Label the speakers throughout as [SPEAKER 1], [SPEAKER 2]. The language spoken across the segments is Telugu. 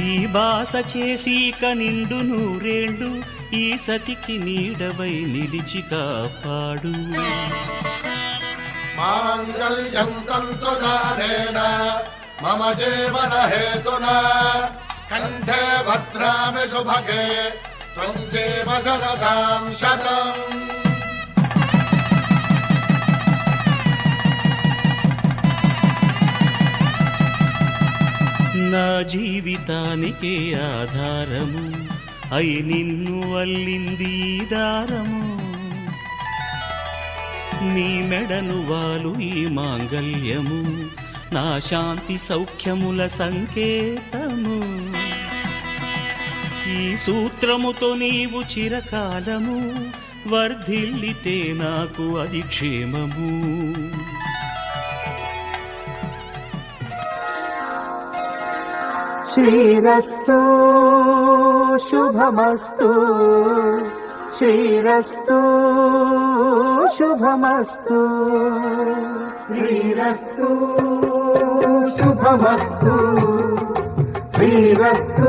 [SPEAKER 1] ఈ బాస చేసీక నిండు నూరేళ్ళు ఈ సతికి నీడవై నిలిచి కాపాడు.
[SPEAKER 2] మాంగళ్యం తంతునానేన మమ జీవన హేతునా కంఠే భద్రామి శుభగే త్వం జీవ శరదాం శతం.
[SPEAKER 1] నా జీవితానికే ఆధారము అయి నిన్ను అల్లింది దారము. నీ మెడను వాలు ఈ మాంగల్యము నా శాంతి సౌఖ్యముల సంకేతము. ఈ సూత్రముతో నీవు చిరకాలము వర్ధిల్లితే నాకు అది క్షేమము.
[SPEAKER 3] శ్రీరస్తు శుభమస్తు శ్రీరస్తు శుభమస్తు శ్రీరస్తు శుభమస్తు శ్రీరస్తు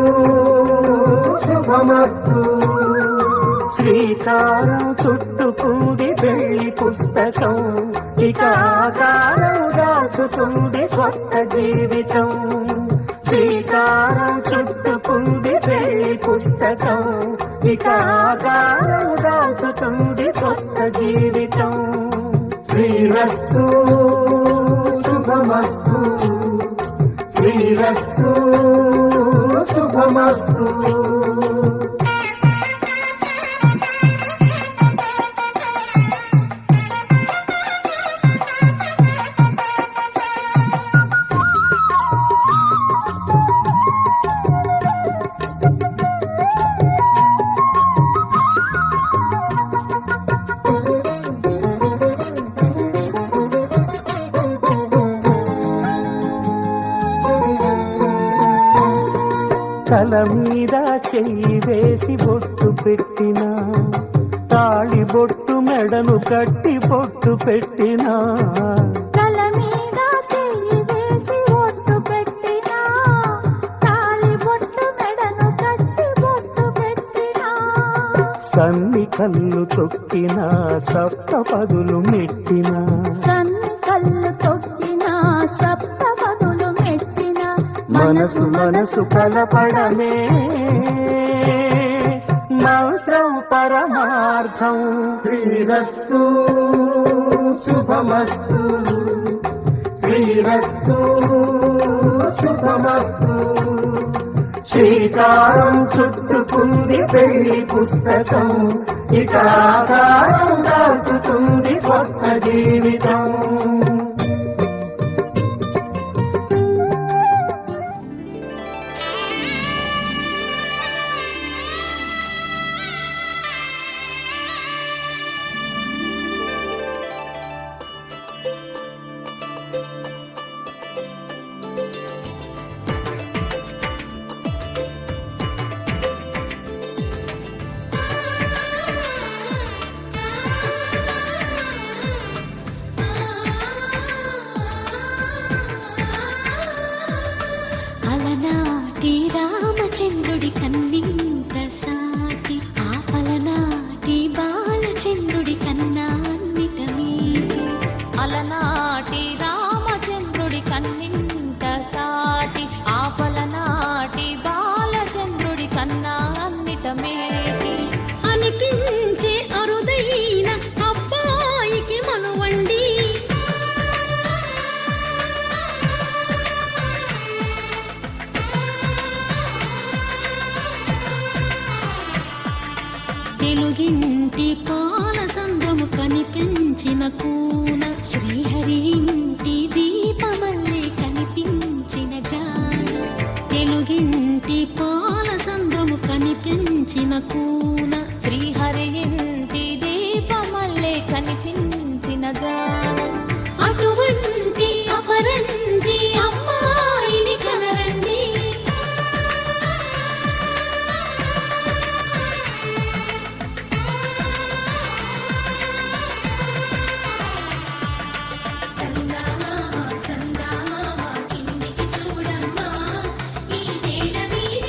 [SPEAKER 3] శుభమస్తు. శ్రీకారం చుట్టుకుంది పెళ్లి పుస్తకం ఇక ఆకారం దాచుతుంది కొత్త జీవితం. శ్రీకారం చుట్టుకుంది పెళ్లి పుస్తకం ఇక ఆకారం దాచుతుంది కొత్త జీవితం. శ్రీరస్తు శుభమస్తు శ్రీరస్తు శుభమస్తు. తల మీద చెయ్యి వేసి బొట్టు పెట్టినా తాళి బొట్టు మెడను కట్టి బొట్టు పెట్టినా.
[SPEAKER 4] తల మీద చెయ్యి వేసి బొట్టు పెట్టినా తాళి బొట్టు మెడను కట్టి బొట్టు పెట్టినా.
[SPEAKER 3] సన్ని కళ్ళు తొక్కినా సప్త పదులు మెట్టినా
[SPEAKER 4] సన్ని కళ్ళు తొక్కినా సప్త పదులు మెట్టినా.
[SPEAKER 3] మనసు మనసు కలపడమే మంత్రం పరమార్థం. శ్రీరస్తు శుభమస్తు శ్రీరస్తు శుభమస్తు. శ్రీకారం చుట్టుకుంది పెళ్లి పుస్తకం ఇక ఆకారం దాచుతుంది కొత్త జీవితం.
[SPEAKER 4] అలనాటి రామచంద్రుడి కన్నింత సాటి ఆపలనాటి బాలచంద్రుడి కన్నా అన్నిట మీటి. అలనాటి రామచంద్రుడి కన్నింత సాటి ఆపలనాటి బాలచంద్రుడి కన్నా అన్నిట మేటి. అనిపించే అరుదైన అబ్బాయికి మనువండి తెలుగింటి పాల సంద్రము కనిపించిన కూన శ్రీహరి ఇంటి దీపమల్లే కనిపించిన జాన. తెలుగింటి పాల సంద్రము కనిపించిన కూన శ్రీహరి ఇంటి దీపమల్లే కనిపించిన జాన. అటువంటి అపరంజి అమ్మాయిని కనరండి. చందమామ చందమామ కిందికి చూడమ్మా ఈ నేల మీద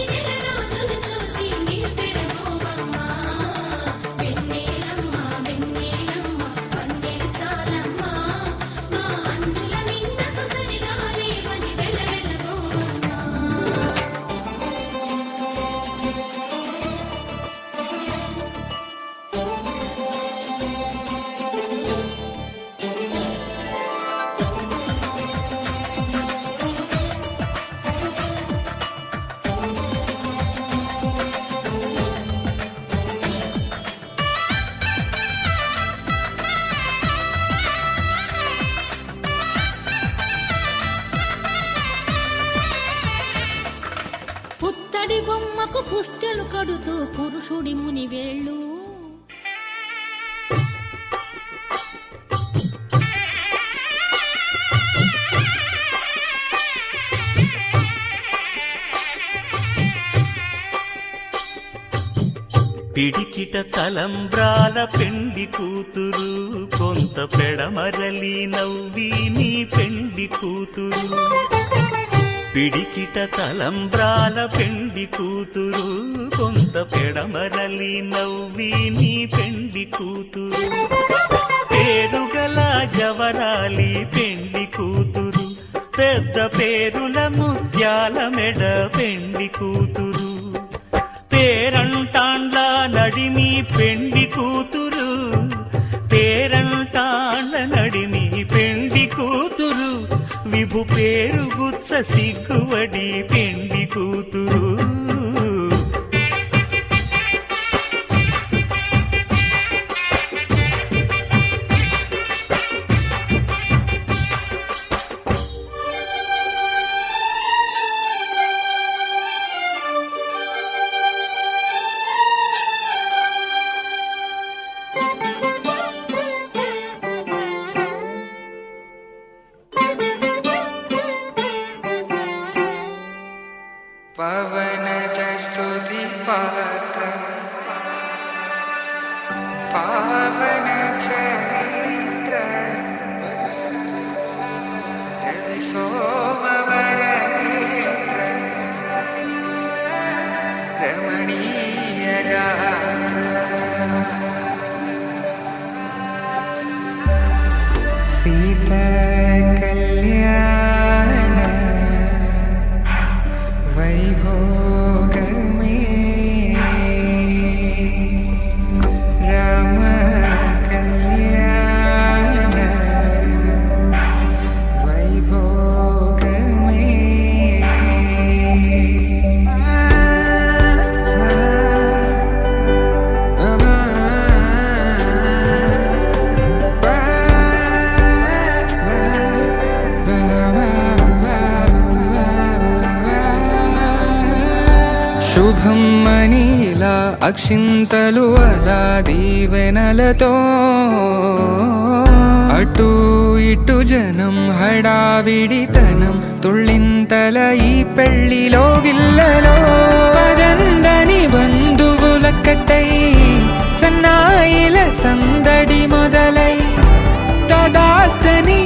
[SPEAKER 4] పుత్తడి బొమ్మకు పుస్తెలు కడుతూ పురుషుడి ముని వేళ్ళు.
[SPEAKER 1] పిడికిట తలంబ్రాల పెండి కూతురు, కొంత పెడమరలి నవ్వి నీ పెండి కూతురు. పిడికిట తలంబ్రాల పెండి కూతురు, కొంత పెడమరలి నవ్వి నీ పెండి కూతురు. పేరుగల జవరాలి పెండి కూతురు, పెద్ద పేరుల ముత్యాల మెడ పెండి కూతురు. పేరంటాండ్ల నడిమి పెండి కూతురు, పేరంటాండ్ల నడిమి పెండి కూతురు. విభు పేరు గుత్స సిగ్గువడి పెండి కూతురు.
[SPEAKER 5] पवनजस्तुति पात्र पावन चरित्र रवि सोमवर नेत्र रमणीय गात्र सीता कल्याण वैभोग में राम कल्याण वैभोग శుభం మనీలా అక్షింతలు అలా దీవెనలతో అటు ఇటు జనం హడావిడితనం తుళ్ళింతల ఈ పెళ్లిలో గిల్లలో పదందని బంధువులక్కటై సన్నాయిల సందడి మొదలై తదాస్తని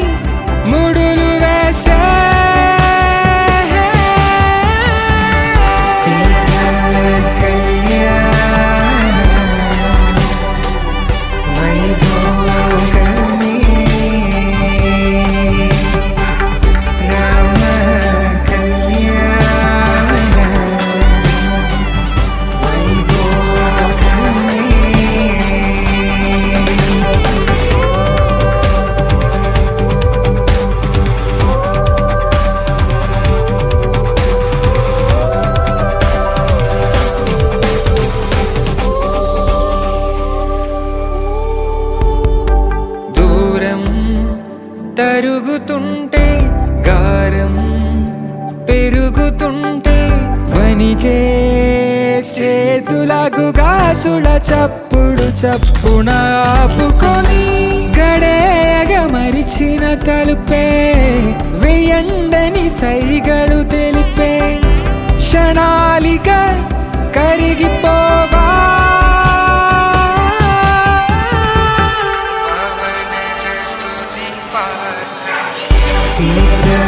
[SPEAKER 5] ముడులు వేసే తరుగుతుంటే గారం పెరుగుతుంటే వనికే చేతులకు గాసుల చప్పుడు చప్పున ఆపుకొని గడేగ మరిచిన తలుపే వేయండని సైగడు తెలిపే క్షణాలిక కరిగిపోవా
[SPEAKER 3] Sita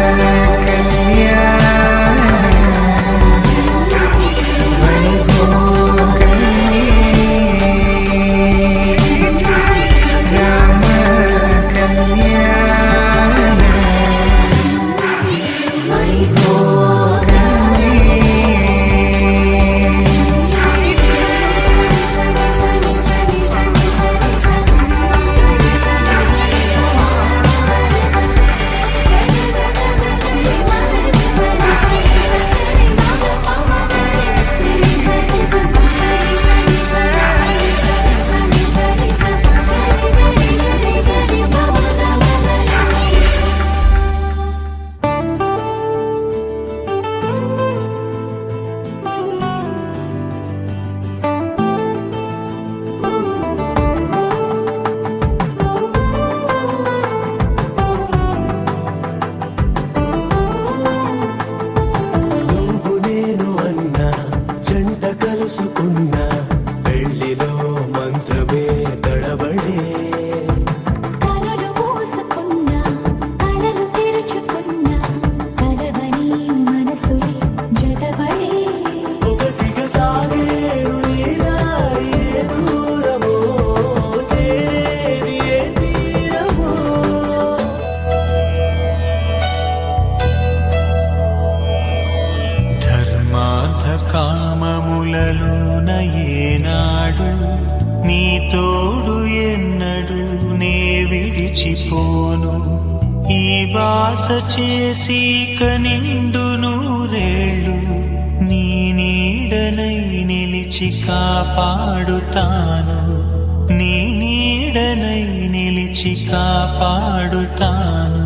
[SPEAKER 6] కామములలోన ఏనాడు నీ తోడు ఎన్నడు నే విడిచిపోను ఈ బాస చేసి కనిండు నూరేళ్ళు నీ నీడనై నిలిచి కాపాడుతాను నీ నీడనై నిలిచి కాపాడుతాను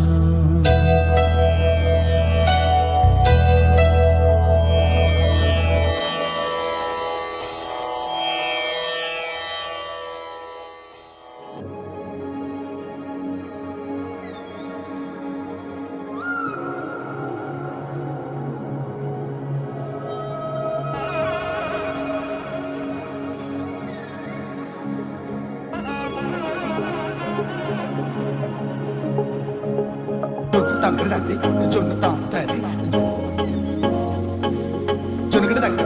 [SPEAKER 7] జొన్నగడ్డ తగ్గ